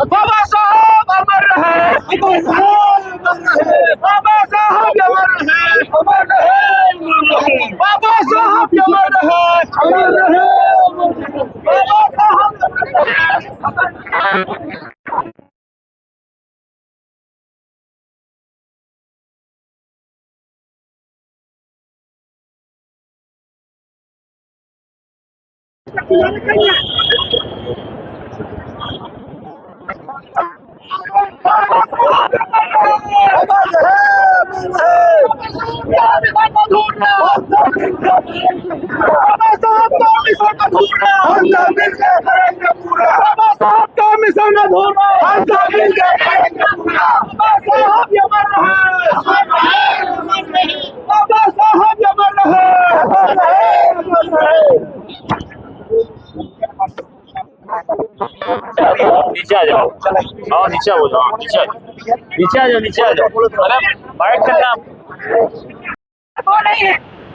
बाबा साहब अमर रहे, बाबा साहब अमर रहे, बाबा साहब अमर रहे, बाबा साहब। नीचे आ जाओ, हाँ नीचे आओ, नीचे नीचे आ जाओ, नीचे आ जाओ। अरे बाइक करना वो नहीं है,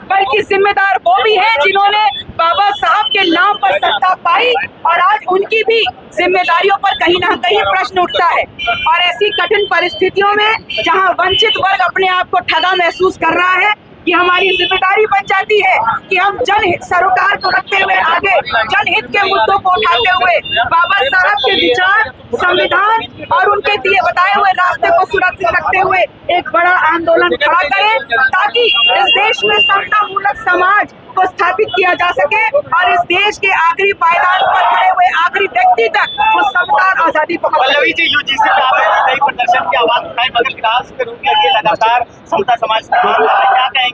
बल्कि जिम्मेदार वो भी है जिन्होंने बाबा साहब के नाम पर सत्ता पाई, और आज उनकी भी जिम्मेदारियों पर कहीं ना कहीं प्रश्न उठता है। और ऐसी कठिन परिस्थितियों में जहां वंचित वर्ग अपने आप को ठगा महसूस कर रहा है, कि हमारी जिम्मेदारी बन जाती है कि हम जनहित सरोकार को रखते हुए आगे जनहित के मुद्दों को उठाते हुए बाबा साहब के विचार, संविधान और उनके दिए बताए हुए रास्ते को सुरक्षित रखते हुए एक बड़ा आंदोलन खड़ा करें, ताकि इस देश में समतामूलक समाज को स्थापित किया जा सके और इस देश के आखिरी पायदान पर खड़े हुए आखिरी व्यक्ति तक वो समता और आजादी को। पल्लवी जी, यूजीसी पे आपने कई प्रदर्शन की आवाज उठाई, मगर क्लास पे रोक लगी लगातार समता समाज क्या कहेंगे?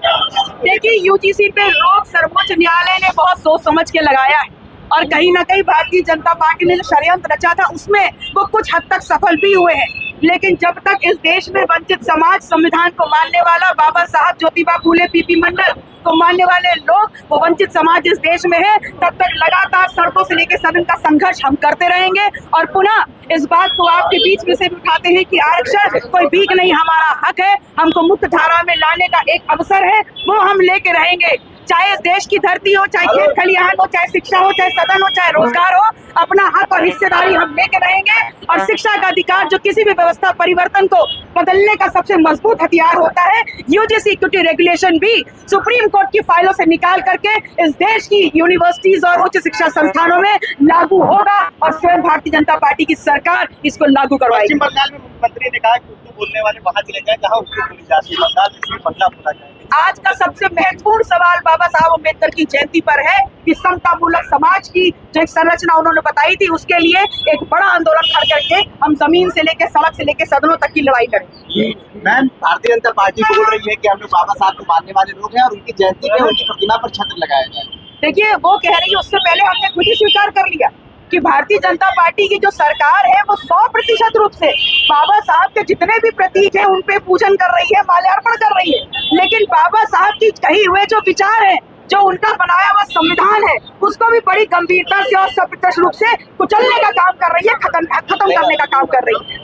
देखिए, यूजीसी पे रोक सर्वोच्च न्यायालय ने बहुत सोच समझ के लगाया है, और कहीं ना कहीं भारतीय जनता पार्टी ने जो षड्यंत्र रचा था उसमें वो कुछ हद तक सफल भी हुए हैं। लेकिन जब तक इस देश में वंचित समाज, संविधान को मानने वाला, बाबा साहब, ज्योतिबा फूले, पीपी मंडल को मानने वाले लोग, वो वंचित समाज इस देश में है, तब तक लगातार सड़कों से लेकर सदन का संघर्ष हम करते रहेंगे। और पुनः इस बात को आपके बीच में से भी उठाते हैं कि आरक्षण कोई भीख नहीं, हमारा हक है, हमको मुक्त धारा में लाने का एक अवसर है, वो हम लेके रहेंगे। चाहे इस देश की धरती हो, चाहे खेत खलिहान हो, चाहे शिक्षा हो, चाहे सदन हो, चाहे रोजगार हो, अपना हक और हिस्सेदारी हम लेके रहेंगे। और शिक्षा का अधिकार जो किसी भी व्यवस्था परिवर्तन को बदलने का सबसे मजबूत हथियार होता है, यूजीसी इक्विटी रेगुलेशन भी सुप्रीम कोर्ट की फाइलों से निकाल करके इस देश की यूनिवर्सिटीज और उच्च शिक्षा संस्थानों में लागू होगा, और स्वयं भारतीय जनता पार्टी की सरकार इसको लागू करवाएगी। पश्चिम बंगाल में मुख्यमंत्री ने कहा कि उर्दू बोलने वाले वहाँ चले जाए जहाँ उर्दू बोली जाती है, बंगाल में बदलाव होना चाहिए। आज का सबसे महत्वपूर्ण सवाल बाबा साहब अम्बेडकर की जयंती पर है कि समतामूलक समाज की जो एक संरचना उन्होंने बताई थी, उसके लिए एक बड़ा आंदोलन खड़ा करके हम जमीन से लेकर सड़क से लेकर सदनों तक की लड़ाई करेंगे। मैम, भारतीय जनता पार्टी बोल रही है कि हम लोग बाबा साहब को मानने वाले लोग हैं और उनकी जयंती पे उनकी प्रतिमा पर छत्र लगाया जाए। देखिए, वो कह रही है, उससे पहले हमने खुद ही स्वीकार कर लिया कि भारतीय जनता पार्टी की जो सरकार है वो 100% रूप से बाबा साहब के जितने भी प्रतीक हैं उन पे पूजन कर रही है, माल्यार्पण कर रही है। लेकिन बाबा साहब की कही हुए जो विचार हैं, जो उनका बनाया हुआ संविधान है, उसको भी बड़ी गंभीरता से और सप्रत्यक्ष रूप से कुचलने का काम कर रही है, खत्म करने का काम कर रही है।